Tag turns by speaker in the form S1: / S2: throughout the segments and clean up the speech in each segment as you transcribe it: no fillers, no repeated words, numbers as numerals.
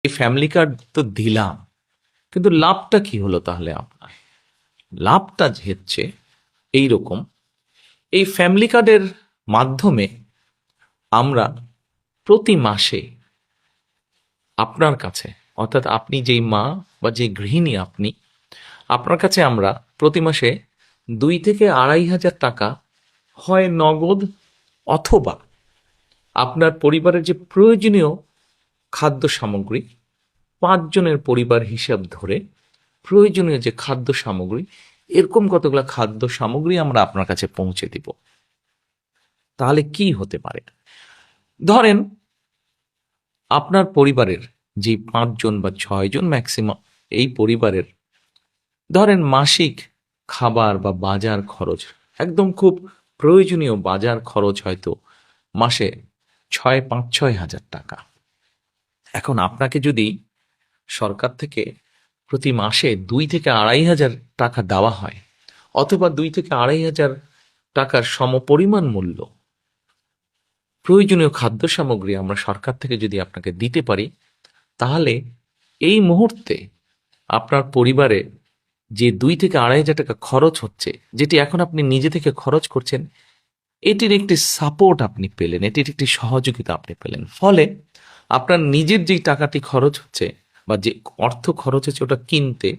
S1: এই family card তো দিলাম, কিন্তু লাভটা কি হলো তাহলে আপনার? লাভটা হচ্ছে এইরকম, এই ফ্যামিলি কার্ডের মাধ্যমে আমরা প্রতি মাসে আপনার কাছে, অর্থাৎ আপনি যেই মা বা যে গৃহিণী আপনি, আপনার কাছে আমরা প্রতি মাসে 2 থেকে 2,500 টাকা হয় নগদ, অথবা আপনার পরিবারের যে প্রয়োজনীয় খাদ্য সামগ্রী, 5 জনের পরিবার হিসাব ধরে প্রয়োজনীয় যে খাদ্য সামগ্রী, এরকম কতগুলো খাদ্য সামগ্রী আমরা আপনার কাছে পৌঁছে দিব। তাহলে কি হতে পারে? ধরেন আপনার পরিবারের যে 5 জন বা 6 জন ম্যাক্সিমাম, এই পরিবারের ধরেন মাসিক খাবার বা বাজার খরচ, একদম খুব প্রয়োজনীয় বাজার খরচ হয়তো মাসে 5-6 হাজার টাকা। এখন আপনাকে যদি সরকার থেকে প্রতি মাসে 2 থেকে 2,500 টাকা দেওয়া হয়, অথবা 2 থেকে 2,500 টাকার সমপরিমাণ মূল্য প্রয়োজনীয় খাদ্য সামগ্রী আমরা সরকার থেকে যদি আপনাকে দিতে পারি, তাহলে এই মুহূর্তে আপনার পরিবারে যে 2 থেকে 2,500 টাকা খরচ হচ্ছে, যেটি এখন আপনি নিজে থেকে খরচ করছেন, এটির একটি সাপোর্ট আপনি পেলেন, এটির একটি সহযোগিতা আপনি পেলেন। ফলে আপনার নিজের যেই টাকাটি খরচ হচ্ছে বা যে অর্থ খরচ হচ্ছে ওটা কিনতে,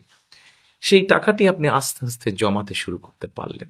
S1: সেই টাকাটি আপনি আস্তে আস্তে জমাতে শুরু করতে পারলেন।